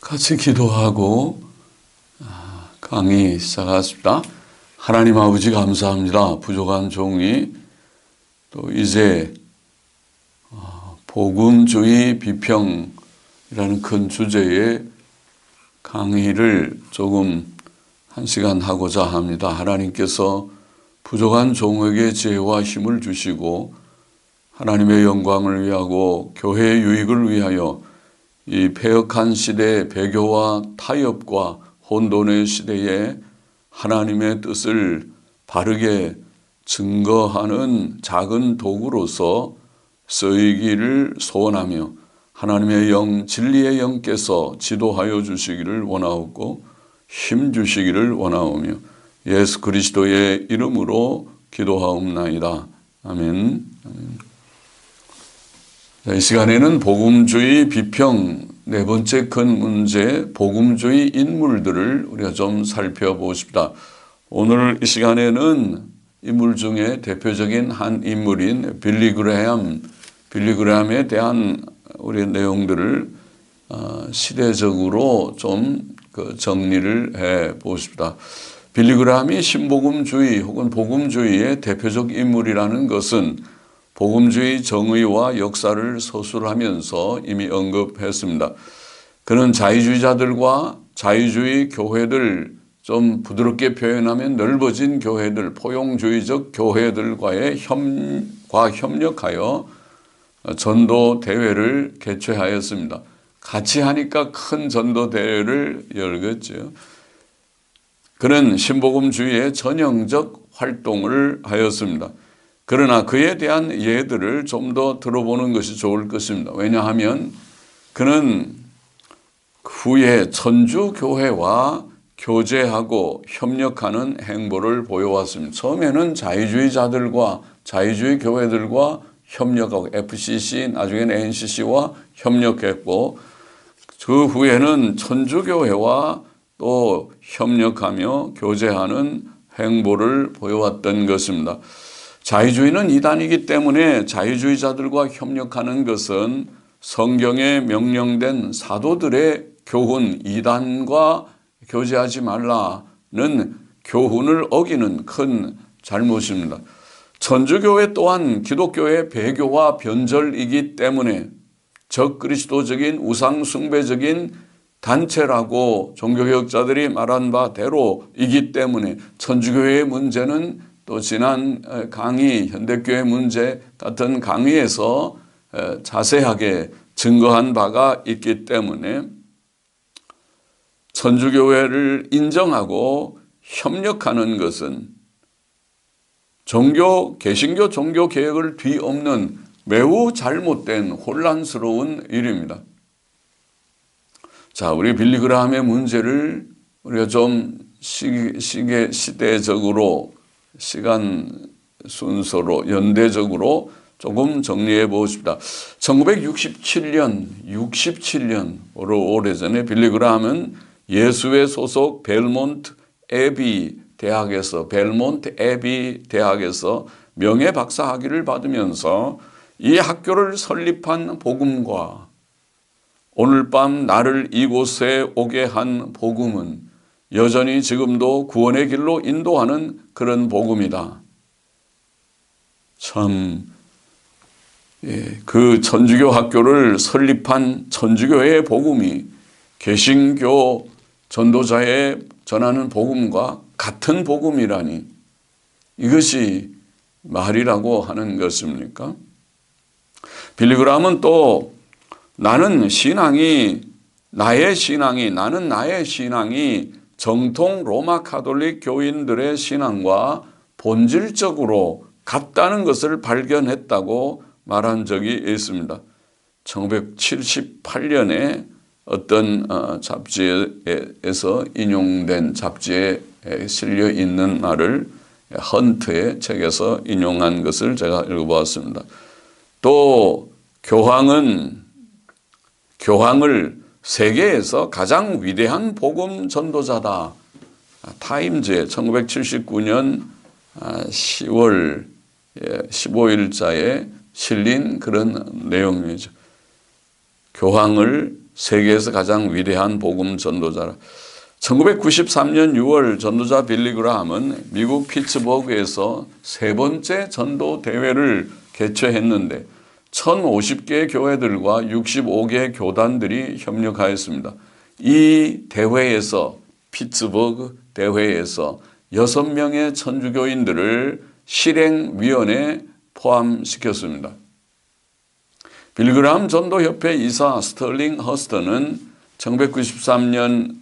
같이 기도하고 강의 시작하겠습니다. 하나님 아버지 감사합니다. 부족한 종이 또 이제 복음주의 비평이라는 큰 주제의 강의를 조금 한 시간 하고자 합니다. 하나님께서 부족한 종에게 지혜와 힘을 주시고 하나님의 영광을 위하고 교회의 유익을 위하여 이 패역한 시대의 배교와 타협과 혼돈의 시대에 하나님의 뜻을 바르게 증거하는 작은 도구로서 쓰이기를 소원하며 하나님의 영, 진리의 영께서 지도하여 주시기를 원하옵고 힘 주시기를 원하오며 예수 그리스도의 이름으로 기도하옵나이다. 아멘. 이 시간에는 복음주의 비평 네 번째 큰 문제, 복음주의 인물들을 우리가 좀 살펴보십시다. 오늘 이 시간에는 인물 중에 대표적인 한 인물인 빌리 그레함에 대한 우리 내용들을 시대적으로 좀 정리를 해 보십시다. 빌리 그레함이 신복음주의 혹은 복음주의의 대표적 인물이라는 것은 복음주의 정의와 역사를 서술하면서 이미 언급했습니다. 그는 자유주의자들과 자유주의 교회들, 좀 부드럽게 표현하면 넓어진 교회들, 포용주의적 교회들과의 협력하여 전도 대회를 개최하였습니다. 같이 하니까 큰 전도 대회를 열겠죠. 그는 신복음주의의 전형적 활동을 하였습니다. 그러나 그에 대한 예들을 좀 더 들어보는 것이 좋을 것입니다. 왜냐하면 그는 후에 천주교회와 교제하고 협력하는 행보를 보여왔습니다. 처음에는 자유주의자들과 자유주의 교회들과 협력하고 FCC, 나중에는 NCC와 협력했고 그 후에는 천주교회와 또 협력하며 교제하는 행보를 보여왔던 것입니다. 자유주의는 이단이기 때문에 자유주의자들과 협력하는 것은 성경에 명령된 사도들의 교훈, 이단과 교제하지 말라는 교훈을 어기는 큰 잘못입니다. 천주교회 또한 기독교의 배교와 변절이기 때문에 적그리스도적인 우상숭배적인 단체라고 종교개혁자들이 말한 바대로이기 때문에 천주교회의 문제는 또 지난 강의, 현대교회 문제 같은 강의에서 자세하게 증거한 바가 있기 때문에 천주교회를 인정하고 협력하는 것은 개신교 종교 개혁을 뒤엎는 매우 잘못된 혼란스러운 일입니다. 자, 우리 빌리 그레함의 문제를 우리가 좀 시대적으로 시간 순서로 연대적으로 조금 정리해 보십시다. 1967년 오래전에 빌리 그레함은 예수회 소속 벨몬트 애비 대학에서 명예 박사 학위를 받으면서 이 학교를 설립한 복음과 오늘 밤 나를 이곳에 오게 한 복음은 여전히 지금도 구원의 길로 인도하는 그런 복음이다. 참, 그 천주교 학교를 설립한 천주교의 복음이 개신교 전도자의 전하는 복음과 같은 복음이라니 이것이 말이라고 하는 것입니까? 빌리 그레함은 또 나는 나의 신앙이 정통 로마 카톨릭 교인들의 신앙과 본질적으로 같다는 것을 발견했다고 말한 적이 있습니다. 1978년에 어떤 잡지에서 인용된 잡지에 실려 있는 말을 헌트의 책에서 인용한 것을 제가 읽어보았습니다. 또 교황을 세계에서 가장 위대한 복음 전도자다. 타임즈에 1979년 10월 15일자에 실린 그런 내용이죠. 교황을 세계에서 가장 위대한 복음 전도자라. 1993년 6월 전도자 빌리 그라함은 미국 피츠버그에서 세 번째 전도 대회를 개최했는데 1050개 교회들과 65개 교단들이 협력하였습니다. 이 대회에서 피츠버그 대회에서 6명의 천주교인들을 실행위원회에 포함시켰습니다. 빌리 그라함 전도협회 이사 스털링 허스턴은 1993년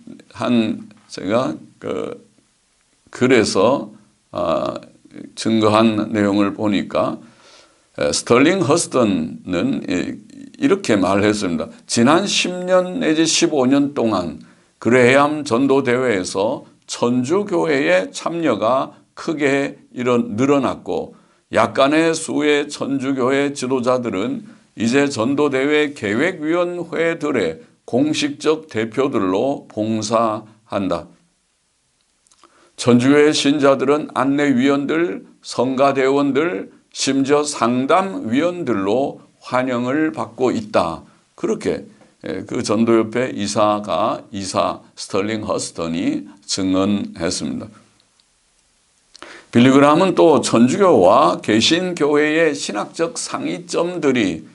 제가 글에서 증거한 내용을 보니까 스털링 허스턴은 이렇게 말했습니다. 지난 10년 내지 15년 동안 그레이엄 전도대회에서 천주교회의 참여가 크게 늘어났고 약간의 수의 천주교회 지도자들은 이제 전도대회 계획위원회들의 공식적 대표들로 봉사한다. 천주교회 신자들은 안내위원들, 성가대원들, 심지어 상담위원들로 환영을 받고 있다. 그렇게 그 전도협회 이사 스털링 허스턴이 증언했습니다. 빌리 그라함은 또 천주교와 개신교회의 신학적 상이점들이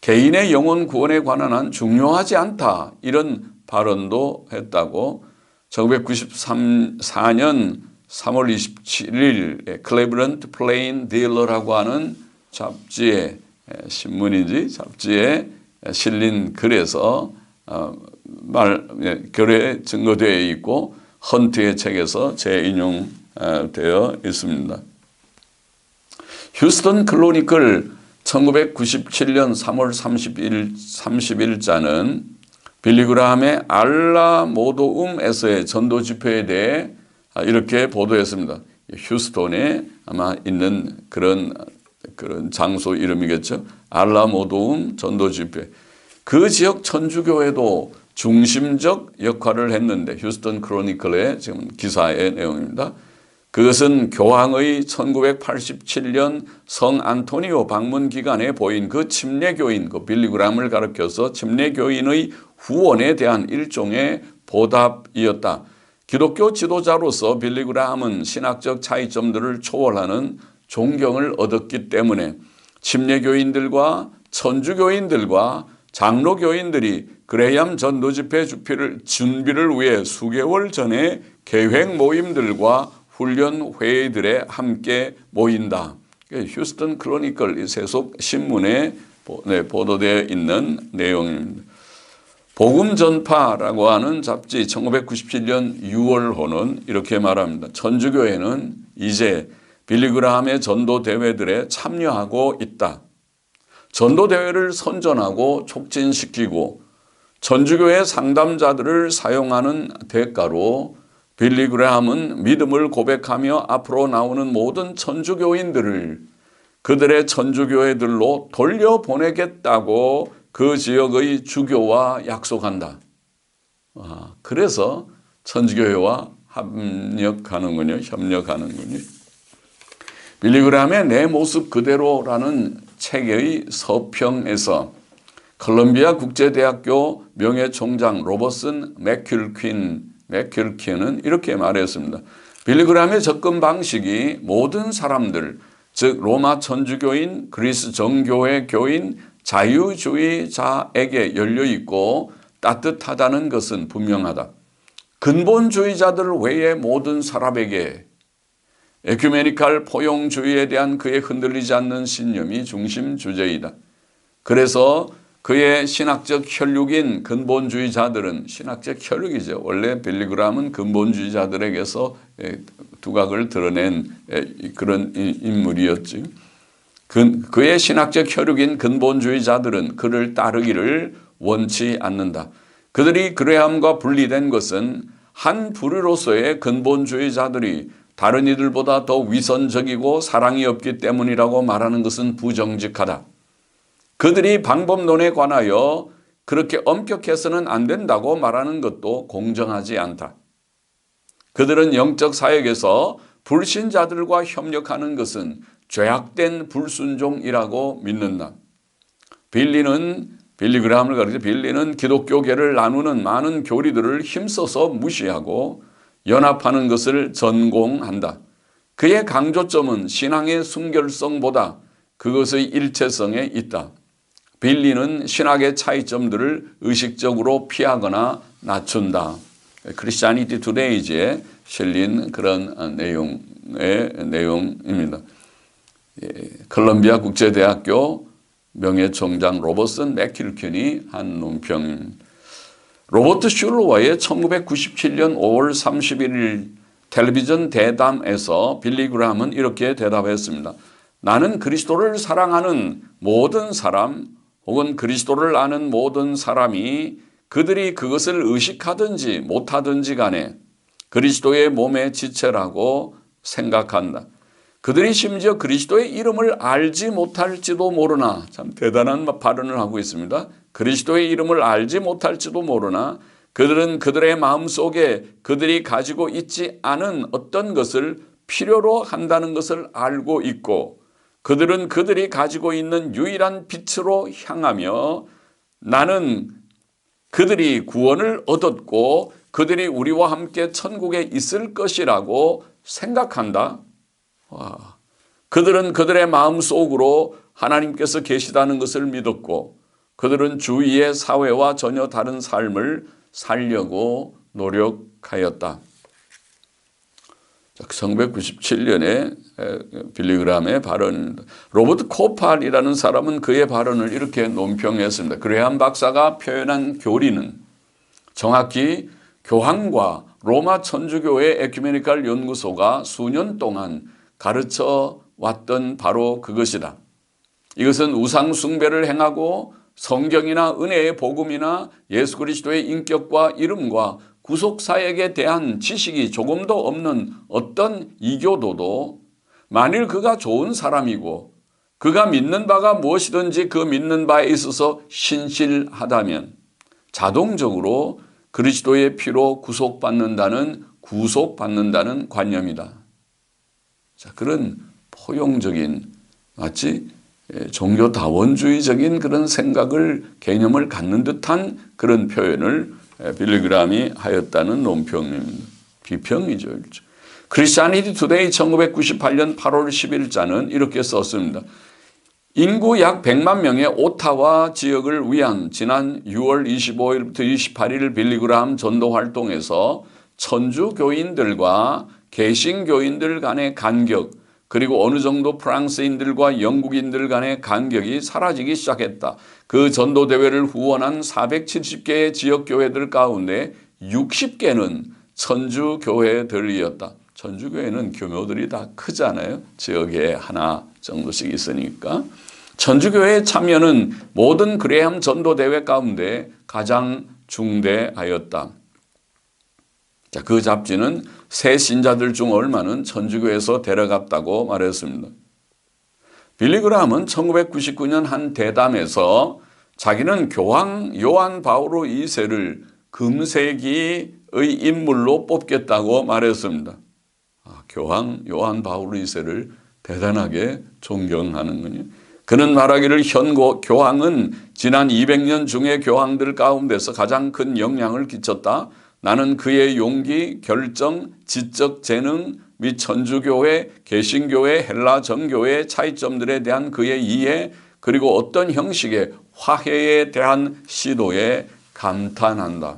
개인의 영혼 구원에 관한 한 중요하지 않다. 이런 발언도 했다고 1994년 3월 27일 클리브랜드 플레인 딜러라고 하는 잡지에 잡지에 실린 글에서 글에 증거되어 있고 헌트의 책에서 재인용되어 있습니다. 휴스턴 클로니클 1997년 3월 30일자는 빌리 그라함의 알라모도움에서의 전도 집회에 대해 이렇게 보도했습니다. 휴스턴에 아마 있는 그런 장소 이름이겠죠. 알라모도움 전도 집회. 그 지역 천주교회도 중심적 역할을 했는데 휴스턴 크로니클의 지금 기사의 내용입니다. 그것은 교황의 1987년 성 안토니오 방문 기간에 보인 그 침례교인, 그 빌리 그라함을 가리켜서 침례교인의 후원에 대한 일종의 보답이었다. 기독교 지도자로서 빌리 그라함은 신학적 차이점들을 초월하는 존경을 얻었기 때문에 침례교인들과 천주교인들과 장로교인들이 그레이엄 전도집회 준비를 위해 수개월 전에 계획 모임들과 훈련 회의들에 함께 모인다. 휴스턴 크로니클 세속 신문에 보도되어 있는 내용입니다. 복음 전파라고 하는 잡지 1997년 6월호는 이렇게 말합니다. 천주교회는 이제 빌리 그라함의 전도 대회들에 참여하고 있다. 전도 대회를 선전하고 촉진시키고 천주교회 상담자들을 사용하는 대가로 빌리 그라함은 믿음을 고백하며 앞으로 나오는 모든 천주교인들을 그들의 천주교회들로 돌려보내겠다고 그 지역의 주교와 약속한다. 그래서 천주교회와 협력하는군요. 빌리 그라함의 내 모습 그대로라는 책의 서평에서 콜롬비아 국제대학교 명예총장 로버슨 맥큘킨은 이렇게 말했습니다. 빌리 그라함의 접근 방식이 모든 사람들, 즉 로마 천주교인, 그리스 정교회 교인, 자유주의자에게 열려있고 따뜻하다는 것은 분명하다. 근본주의자들 외의 모든 사람에게 에큐메니칼 포용주의에 대한 그의 흔들리지 않는 신념이 중심 주제이다. 그래서 그의 신학적 혈육인 근본주의자들은 신학적 혈육이죠. 원래 빌리 그라함은 근본주의자들에게서 두각을 드러낸 그런 인물이었지. 그의 신학적 혈육인 근본주의자들은 그를 따르기를 원치 않는다. 그들이 그레함과 분리된 것은 한 부류로서의 근본주의자들이 다른 이들보다 더 위선적이고 사랑이 없기 때문이라고 말하는 것은 부정직하다. 그들이 방법론에 관하여 그렇게 엄격해서는 안 된다고 말하는 것도 공정하지 않다. 그들은 영적 사역에서 불신자들과 협력하는 것은 죄악된 불순종이라고 믿는다. 빌리는 빌리그람을 가르쳐 빌리는 기독교계를 나누는 많은 교리들을 힘써서 무시하고 연합하는 것을 전공한다. 그의 강조점은 신앙의 순결성보다 그것의 일체성에 있다. 빌리는 신학의 차이점들을 의식적으로 피하거나 낮춘다. 크리스티애니티 투데이즈에 실린 그런 내용입니다. 컬럼비아 국제대학교 명예총장 로버슨 맥킬킨이 한 논평입니다. 로버트 슐러와의 1997년 5월 31일 텔레비전 대담에서 빌리 그라함은 이렇게 대답했습니다. 나는 그리스도를 사랑하는 모든 사람 혹은 그리스도를 아는 모든 사람이 그들이 그것을 의식하든지 못하든지 간에 그리스도의 몸의 지체라고 생각한다. 그들이 심지어 그리스도의 이름을 알지 못할지도 모르나, 참 대단한 발언을 하고 있습니다. 그리스도의 이름을 알지 못할지도 모르나 그들은 그들의 마음속에 그들이 가지고 있지 않은 어떤 것을 필요로 한다는 것을 알고 있고, 그들은 그들이 가지고 있는 유일한 빛으로 향하며 나는 그들이 구원을 얻었고 그들이 우리와 함께 천국에 있을 것이라고 생각한다. 와. 그들은 그들의 마음속으로 하나님께서 계시다는 것을 믿었고 그들은 주위의 사회와 전혀 다른 삶을 살려고 노력하였다. 1997년에 빌리 그라함의 발언입니다. 로버트 코팔이라는 사람은 그의 발언을 이렇게 논평했습니다. 그레함 박사가 표현한 교리는 정확히 교황과 로마 천주교회 에큐메니칼 연구소가 수년 동안 가르쳐 왔던 바로 그것이다. 이것은 우상 숭배를 행하고 성경이나 은혜의 복음이나 예수 그리스도의 인격과 이름과 구속사역에 대한 지식이 조금도 없는 어떤 이교도도 만일 그가 좋은 사람이고 그가 믿는 바가 무엇이든지 그 믿는 바에 있어서 신실하다면 자동적으로 그리스도의 피로 구속받는다는 관념이다. 자, 그런 포용적인 마치 종교다원주의적인 그런 생각을 개념을 갖는 듯한 그런 표현을 빌리 그라함이 하였다는 논평입니다. 비평이죠. 크리스티애니티 투데이 1998년 8월 10일자는 이렇게 썼습니다. 인구 약 100만 명의 오타와 지역을 위한 지난 6월 25일부터 28일 빌리 그라함 전도 활동에서 천주교인들과 개신교인들 간의 간격, 그리고 어느 정도 프랑스인들과 영국인들 간의 간격이 사라지기 시작했다. 그 전도대회를 후원한 470개의 지역교회들 가운데 60개는 천주교회들이었다. 천주교회는 규모들이 다 크잖아요. 지역에 하나 정도씩 있으니까. 천주교회의 참여는 모든 그레함 전도대회 가운데 가장 중대하였다. 자, 그 잡지는 새 신자들 중 얼마는 천주교에서 데려갔다고 말했습니다. 빌리 그라함은 1999년 한 대담에서 자기는 교황 요한 바오로 2세를 금세기의 인물로 뽑겠다고 말했습니다. 교황 요한 바오로 2세를 대단하게 존경하는군요. 그는 말하기를 현 교황은 지난 200년 중의 교황들 가운데서 가장 큰 영향을 끼쳤다. 나는 그의 용기, 결정, 지적 재능 및 천주교회, 개신교회, 헬라 정교회의 차이점들에 대한 그의 이해 그리고 어떤 형식의 화해에 대한 시도에 감탄한다.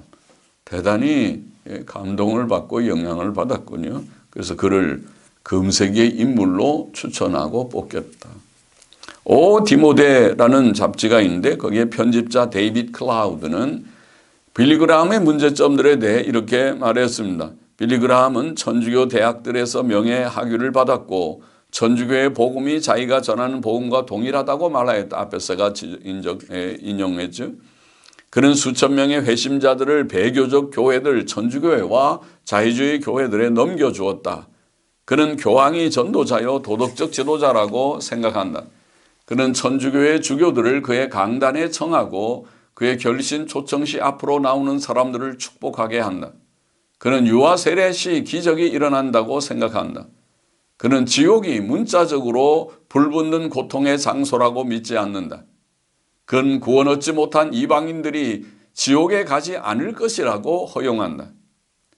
대단히 감동을 받고 영향을 받았군요. 그래서 그를 금세기의 인물로 추천하고 뽑겠다. 오 디모데라는 잡지가 있는데 거기에 편집자 데이빗 클라우드는 빌리 그라함의 문제점들에 대해 이렇게 말했습니다. 빌리 그라함은 천주교 대학들에서 명예학위를 받았고 천주교의 복음이 자기가 전하는 복음과 동일하다고 말하였다. 앞에서가 인용했죠. 그는 수천 명의 회심자들을 배교적 교회들 천주교회와 자유주의 교회들에 넘겨주었다. 그는 교황이 전도자요 도덕적 지도자라고 생각한다. 그는 천주교의 주교들을 그의 강단에 청하고 그의 결신 초청 시 앞으로 나오는 사람들을 축복하게 한다. 그는 유아 세례 시 기적이 일어난다고 생각한다. 그는 지옥이 문자적으로 불붙는 고통의 장소라고 믿지 않는다. 그는 구원 얻지 못한 이방인들이 지옥에 가지 않을 것이라고 허용한다.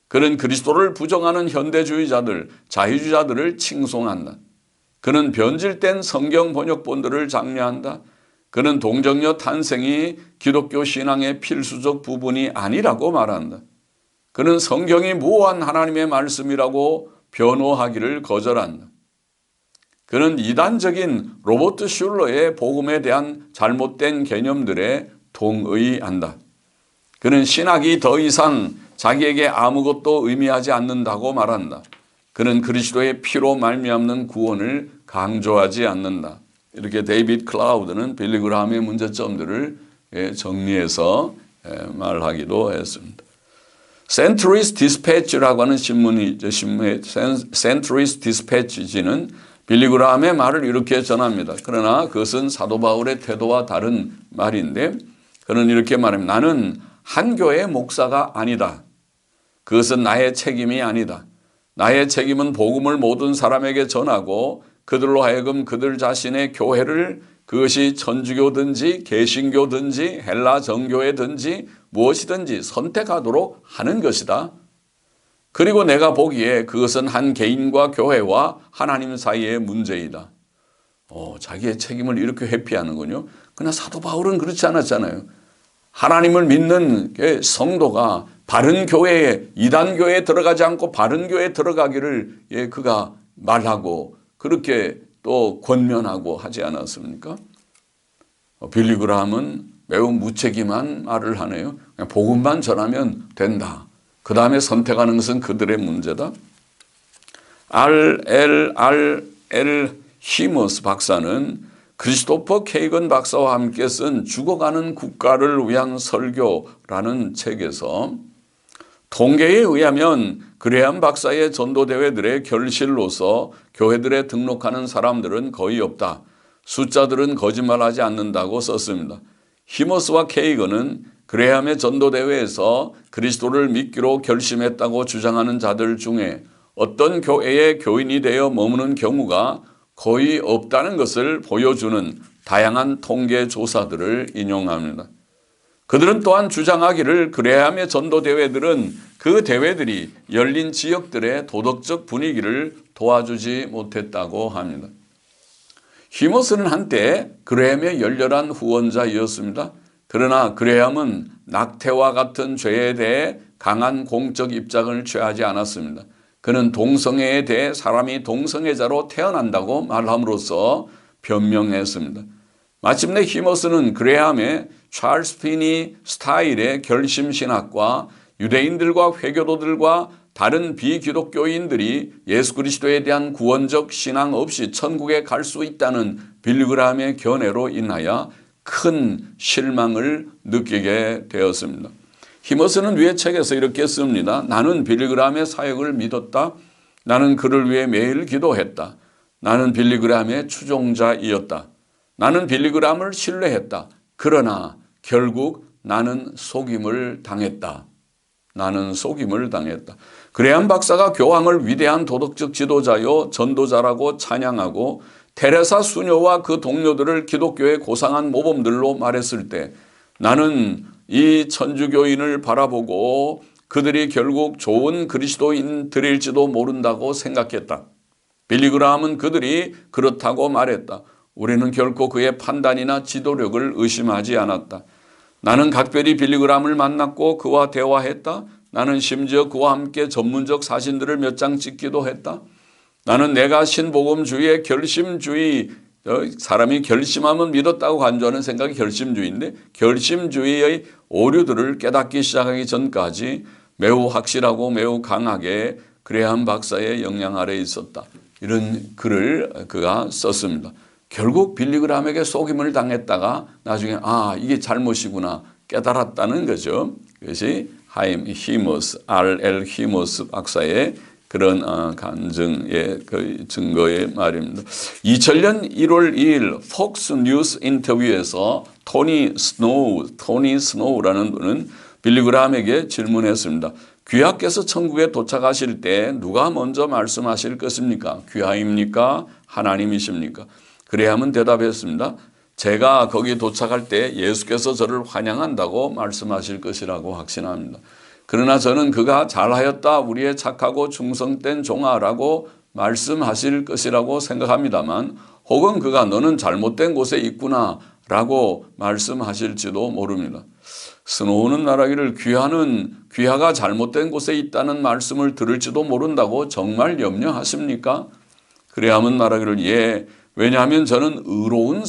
그는 그리스도를 부정하는 현대주의자들, 자유주의자들을 칭송한다. 그는 변질된 성경 번역본들을 장려한다. 그는 동정녀 탄생이 기독교 신앙의 필수적 부분이 아니라고 말한다. 그는 성경이 무한 하나님의 말씀이라고 변호하기를 거절한다. 그는 이단적인 로버트 슐러의 복음에 대한 잘못된 개념들에 동의한다. 그는 신학이 더 이상 자기에게 아무것도 의미하지 않는다고 말한다. 그는 그리스도의 피로 말미암는 구원을 강조하지 않는다. 이렇게 데이비드 클라우드는 빌리 그라함의 문제점들을 정리해서 말하기도 했습니다. 센트루이스 디스패치라고 하는 신문이 센트루이스 디스패치지는 빌리 그라함의 말을 이렇게 전합니다. 그러나 그것은 사도 바울의 태도와 다른 말인데 그는 이렇게 말합니다. 나는 한 교회의 목사가 아니다. 그것은 나의 책임이 아니다. 나의 책임은 복음을 모든 사람에게 전하고 그들로 하여금 그들 자신의 교회를 그것이 천주교든지 개신교든지 헬라 정교회든지 무엇이든지 선택하도록 하는 것이다. 그리고 내가 보기에 그것은 한 개인과 교회와 하나님 사이의 문제이다. 자기의 책임을 이렇게 회피하는군요. 그러나 사도 바울은 그렇지 않았잖아요. 하나님을 믿는 성도가 바른 교회에 이단 교회에 들어가지 않고 바른 교회에 들어가기를 그가 말하고 그렇게 또 권면하고 하지 않았습니까? 빌리 그라함은 매우 무책임한 말을 하네요. 그냥 복음만 전하면 된다. 그 다음에 선택하는 것은 그들의 문제다. R.L. 히머스 박사는 크리스토퍼 케이건 박사와 함께 쓴 죽어가는 국가를 위한 설교라는 책에서 통계에 의하면 그레함 박사의 전도대회들의 결실로서 교회들에 등록하는 사람들은 거의 없다. 숫자들은 거짓말하지 않는다고 썼습니다. 히머스와 케이건은 그레함의 전도대회에서 그리스도를 믿기로 결심했다고 주장하는 자들 중에 어떤 교회의 교인이 되어 머무는 경우가 거의 없다는 것을 보여주는 다양한 통계 조사들을 인용합니다. 그들은 또한 주장하기를 그레함의 전도대회들은 그 대회들이 열린 지역들의 도덕적 분위기를 도와주지 못했다고 합니다. 히머스는 한때 그레함의 열렬한 후원자이었습니다. 그러나 그레함은 낙태와 같은 죄에 대해 강한 공적 입장을 취하지 않았습니다. 그는 동성애에 대해 사람이 동성애자로 태어난다고 말함으로써 변명했습니다. 마침내 히머스는 그레함의 찰스 피니 스타일의 결심신학과 유대인들과 회교도들과 다른 비기독교인들이 예수 그리스도에 대한 구원적 신앙 없이 천국에 갈 수 있다는 빌리 그라함의 견해로 인하여 큰 실망을 느끼게 되었습니다. 히머스는 위의 책에서 이렇게 씁니다. 나는 빌리 그라함의 사역을 믿었다. 나는 그를 위해 매일 기도했다. 나는 빌리 그라함의 추종자이었다. 나는 빌리 그라함을 신뢰했다. 그러나 결국 나는 속임을 당했다. 나는 속임을 당했다. 그레함 박사가 교황을 위대한 도덕적 지도자요 전도자라고 찬양하고 테레사 수녀와 그 동료들을 기독교의 고상한 모범들로 말했을 때 나는 이 천주교인을 바라보고 그들이 결국 좋은 그리스도인들일지도 모른다고 생각했다. 빌리 그라함은 그들이 그렇다고 말했다. 우리는 결코 그의 판단이나 지도력을 의심하지 않았다. 나는 각별히 빌리 그라함을 만났고 그와 대화했다. 나는 심지어 그와 함께 전문적 사진들을 몇 장 찍기도 했다. 나는 내가 신복음주의의 결심주의, 사람이 결심하면 믿었다고 간주하는 생각이 결심주의인데 결심주의의 오류들을 깨닫기 시작하기 전까지 매우 확실하고 매우 강하게 그레함 박사의 영향 아래에 있었다. 이런 글을 그가 썼습니다. 결국 빌리 그라함에게 속임을 당했다가 나중에 이게 잘못이구나 깨달았다는 거죠. 그것이 히머스, R.L. 히머스 박사의 그런 간증의 그 증거의 말입니다. 2000년 1월 2일 폭스 뉴스 인터뷰에서 토니 스노우라는 분은 빌리 그라함에게 질문했습니다. 귀하께서 천국에 도착하실 때 누가 먼저 말씀하실 것입니까? 귀하입니까? 하나님이십니까? 그레함은 대답했습니다. 제가 거기 도착할 때 예수께서 저를 환영한다고 말씀하실 것이라고 확신합니다. 그러나 저는 그가 잘하였다 우리의 착하고 충성된 종아라고 말씀하실 것이라고 생각합니다만, 혹은 그가 너는 잘못된 곳에 있구나 라고 말씀하실지도 모릅니다. 스노우는 말하기를 귀하가 잘못된 곳에 있다는 말씀을 들을지도 모른다고 정말 염려하십니까? 그래야만 말하기를 예, 왜냐하면 저는 의로운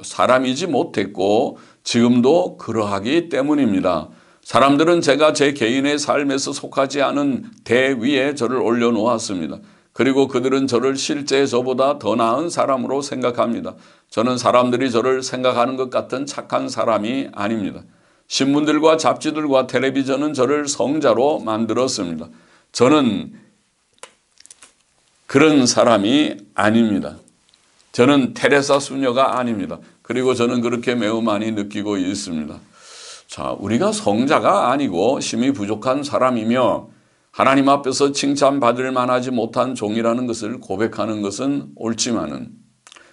사람이지 못했고 지금도 그러하기 때문입니다. 사람들은 제가 제 개인의 삶에서 속하지 않은 대위에 저를 올려놓았습니다. 그리고 그들은 저를 실제 저보다 더 나은 사람으로 생각합니다. 저는 사람들이 저를 생각하는 것 같은 착한 사람이 아닙니다. 신문들과 잡지들과 텔레비전은 저를 성자로 만들었습니다. 저는 그런 사람이 아닙니다. 저는 테레사 수녀가 아닙니다. 그리고 저는 그렇게 매우 많이 느끼고 있습니다. 자, 우리가 성자가 아니고 힘이 부족한 사람이며 하나님 앞에서 칭찬받을 만하지 못한 종이라는 것을 고백하는 것은 옳지만은,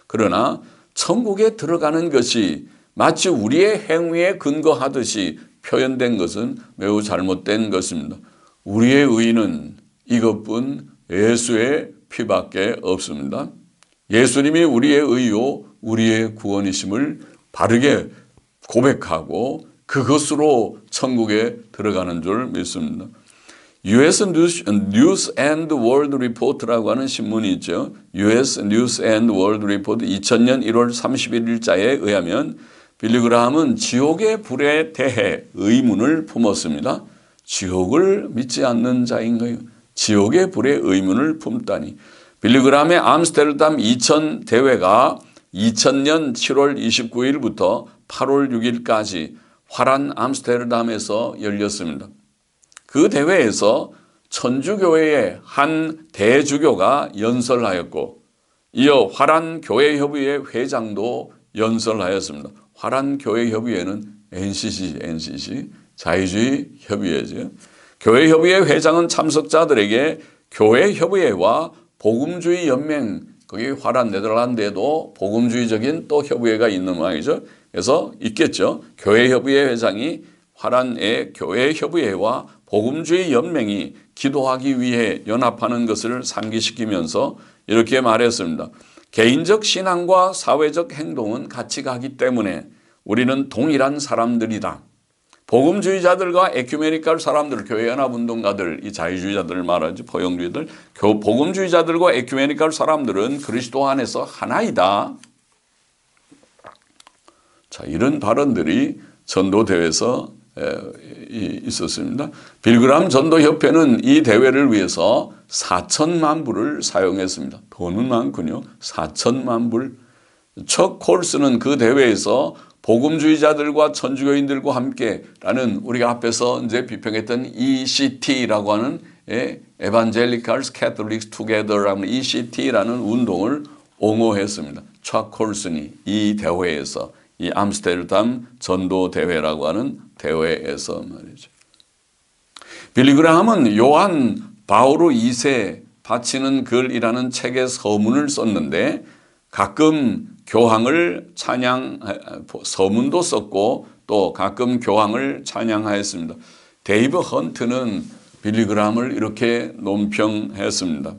그러나 천국에 들어가는 것이 마치 우리의 행위에 근거하듯이 표현된 것은 매우 잘못된 것입니다. 우리의 의는 이것뿐 예수의 피밖에 없습니다. 예수님이 우리의 의요 우리의 구원이심을 바르게 고백하고 그것으로 천국에 들어가는 줄 믿습니다. US News and World Report라고 하는 신문이 있죠. US News and World Report 2000년 1월 31일자에 의하면 빌리 그라함은 지옥의 불에 대해 의문을 품었습니다. 지옥을 믿지 않는 자인가요? 지옥의 불에 의문을 품다니. 빌리 그라함의 암스테르담 2000 대회가 2000년 7월 29일부터 8월 6일까지 화란 암스테르담에서 열렸습니다. 그 대회에서 천주교회의 한 대주교가 연설하였고, 이어 화란교회협의회 회장도 연설하였습니다. 화란교회협의회는 NCC 자유주의 협의회죠. 교회협의회 회장은 참석자들에게 교회협의회와 복음주의 연맹, 거기 화란 네덜란드에도 복음주의적인 또 협의회가 있는 모양이죠. 그래서 있겠죠. 교회협의회 회장이 화란의 교회협의회와 복음주의 연맹이 기도하기 위해 연합하는 것을 상기시키면서 이렇게 말했습니다. 개인적 신앙과 사회적 행동은 같이 가기 때문에 우리는 동일한 사람들이다. 복음주의자들과 에큐메니컬 사람들, 교회연합운동가들, 이 자유주의자들을 말하죠. 포용주의들. 복음주의자들과 에큐메니컬 사람들은 그리스도 안에서 하나이다. 자, 이런 발언들이 전도대회에서 있었습니다. 빌그람 전도협회는 이 대회를 위해서 4천만 불을 사용했습니다. 돈은 많군요. 4천만 불. 척 콜스는 그 대회에서 복음주의자들과 천주교인들과 함께라는 우리가 앞에서 이제 비평했던 ECT라고 하는 Evangelicals Catholics Together라는 ECT라는 운동을 옹호했습니다. 척 콜슨이 이 대회에서, 이 암스테르담 전도 대회라고 하는 대회에서 말이죠. 빌리 그라함은 요한 바오로 2세 바치는 글이라는 책에 서문을 썼는데 가끔 교황을 서문도 썼고 또 가끔 교황을 찬양하였습니다. 데이브 헌트는 빌리 그라함을 이렇게 논평했습니다.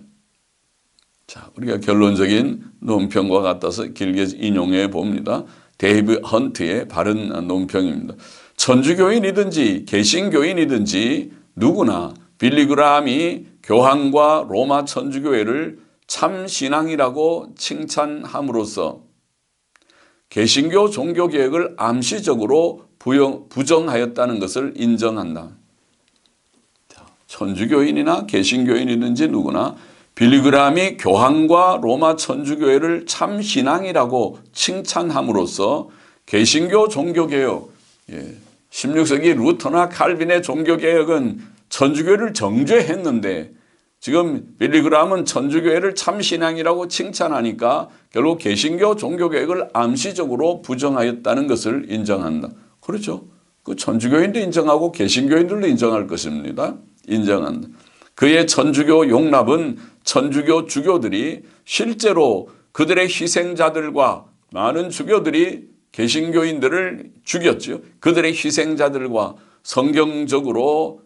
자, 우리가 결론적인 논평과 같아서 길게 인용해 봅니다. 데이브 헌트의 바른 논평입니다. 천주교인이든지 개신교인이든지 누구나 빌리 그라함이 교황과 로마 천주교회를 참 신앙이라고 칭찬함으로써 개신교 종교개혁을 암시적으로 부정하였다는 것을 인정한다. 천주교인이나 개신교인이든지 누구나 빌리 그라함이 교황과 로마 천주교회를 참 신앙이라고 칭찬함으로써 개신교 종교개혁, 16세기 루터나 칼빈의 종교개혁은 천주교회를 정죄했는데 지금 빌리 그라함은 천주교회를 참 신앙이라고 칭찬하니까 결국 개신교 종교개혁을 암시적으로 부정하였다는 것을 인정한다. 그렇죠. 그 천주교인도 인정하고 개신교인들도 인정할 것입니다. 인정한다. 그의 천주교 용납은 천주교 주교들이 실제로 그들의 희생자들과 많은 주교들이 개신교인들을 죽였죠. 그들의 희생자들과 성경적으로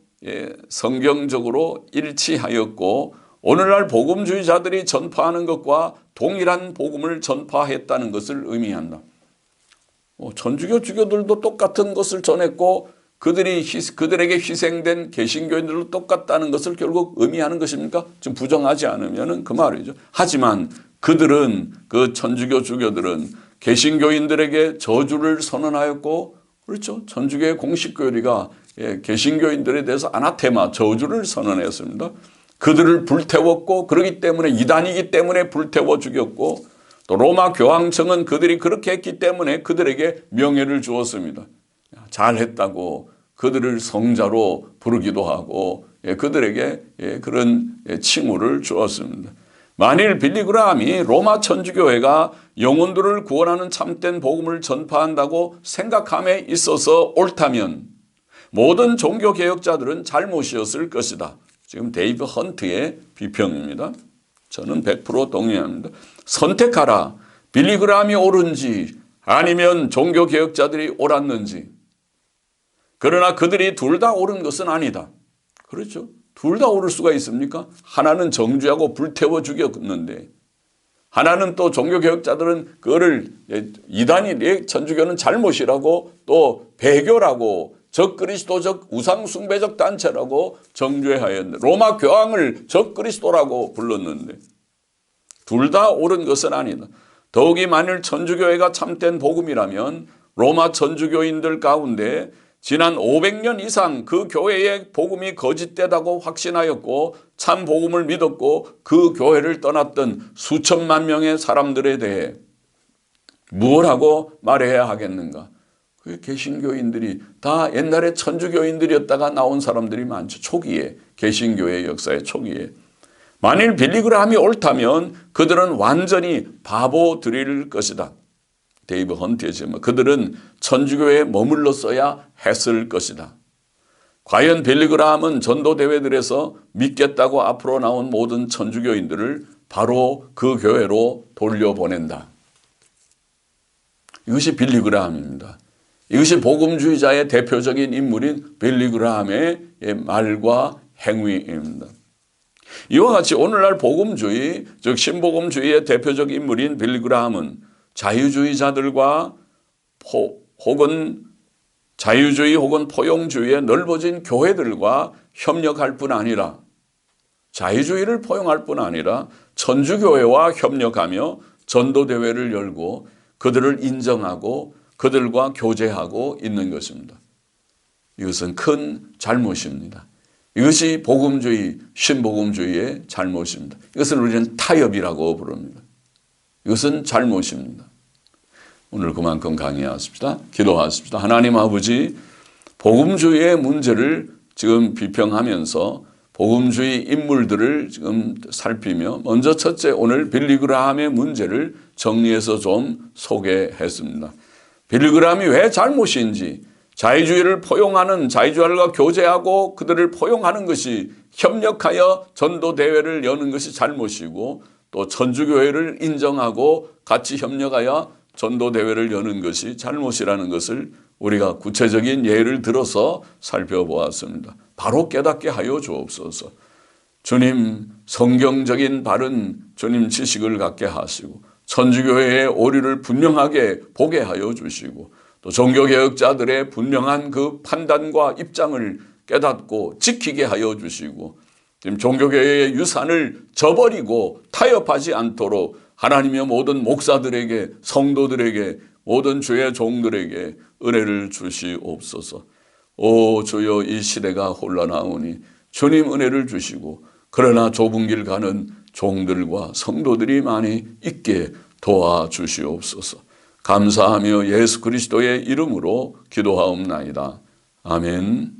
일치하였고 오늘날 복음주의자들이 전파하는 것과 동일한 복음을 전파했다는 것을 의미한다. 천주교 주교들도 똑같은 것을 전했고 그들에게 희생된 개신교인들도 똑같다는 것을 결국 의미하는 것입니까? 지금 부정하지 않으면 그 말이죠. 하지만 그들은, 그 천주교 주교들은 개신교인들에게 저주를 선언하였고, 그렇죠. 천주교의 공식 교리가 개신교인들에 대해서 아나테마, 저주를 선언했습니다. 그들을 불태웠고, 그러기 때문에 이단이기 때문에 불태워 죽였고, 또 로마 교황청은 그들이 그렇게 했기 때문에 그들에게 명예를 주었습니다. 잘했다고 그들을 성자로 부르기도 하고 그들에게 그런 칭호를 주었습니다. 만일 빌리그라함이 로마 천주교회가 영혼들을 구원하는 참된 복음을 전파한다고 생각함에 있어서 옳다면 모든 종교개혁자들은 잘못이었을 것이다. 지금 데이브 헌트의 비평입니다. 저는 100% 동의합니다. 선택하라. 빌리그라함이 옳은지 아니면 종교개혁자들이 옳았는지. 그러나 그들이 둘 다 옳은 것은 아니다. 그렇죠. 둘 다 옳을 수가 있습니까? 하나는 정죄하고 불태워 죽였는데 하나는 또 종교개혁자들은 그거를 이단이 천주교는 잘못이라고 또 배교라고 적그리스도적 우상숭배적 단체라고 정죄하였는데 로마 교황을 적그리스도라고 불렀는데 둘 다 옳은 것은 아니다. 더욱이 만일 천주교회가 참된 복음이라면 로마 천주교인들 가운데 지난 500년 이상 그 교회의 복음이 거짓되다고 확신하였고 참 복음을 믿었고 그 교회를 떠났던 수천만 명의 사람들에 대해 뭘 하고 말해야 하겠는가? 그 개신교인들이 다 옛날에 천주교인들이었다가 나온 사람들이 많죠. 초기에, 개신교의 역사의 초기에. 만일 빌리그라함이 옳다면 그들은 완전히 바보들일 것이다. 데이브 헌트의 제목. 그들은 천주교에 머물렀어야 했을 것이다. 과연 빌리그라함은 전도대회들에서 믿겠다고 앞으로 나온 모든 천주교인들을 바로 그 교회로 돌려보낸다. 이것이 빌리그라함입니다. 이것이 복음주의자의 대표적인 인물인 빌리그라함의 말과 행위입니다. 이와 같이 오늘날 복음주의, 즉 신복음주의의 대표적 인물인 빌리그라함은 자유주의자들과 혹은 자유주의 혹은 포용주의의 넓어진 교회들과 협력할 뿐 아니라 자유주의를 포용할 뿐 아니라 천주교회와 협력하며 전도대회를 열고 그들을 인정하고 그들과 교제하고 있는 것입니다. 이것은 큰 잘못입니다. 이것이 복음주의, 신복음주의의 잘못입니다. 이것을 우리는 타협이라고 부릅니다. 이것은 잘못입니다. 오늘 그만큼 강의하십시다. 기도하십시다. 하나님 아버지, 복음주의의 문제를 지금 비평하면서 복음주의 인물들을 지금 살피며 먼저 첫째 오늘 빌리그라함의 문제를 정리해서 좀 소개했습니다. 빌리그라함이 왜 잘못인지 자유주의를 포용하는 자유주의자들과 교제하고 그들을 포용하는 것이 협력하여 전도대회를 여는 것이 잘못이고 또 천주교회를 인정하고 같이 협력하여 전도대회를 여는 것이 잘못이라는 것을 우리가 구체적인 예를 들어서 살펴보았습니다. 바로 깨닫게 하여 주옵소서. 주님 성경적인 바른 주님 지식을 갖게 하시고 천주교회의 오류를 분명하게 보게 하여 주시고 또 종교개혁자들의 분명한 그 판단과 입장을 깨닫고 지키게 하여 주시고 지금 종교개혁의 유산을 저버리고 타협하지 않도록 하나님의 모든 목사들에게 성도들에게 모든 주의 종들에게 은혜를 주시옵소서. 오 주여 이 시대가 혼란하오니 주님 은혜를 주시고 그러나 좁은 길 가는 종들과 성도들이 많이 있게 도와주시옵소서. 감사하며 예수 그리스도의 이름으로 기도하옵나이다. 아멘.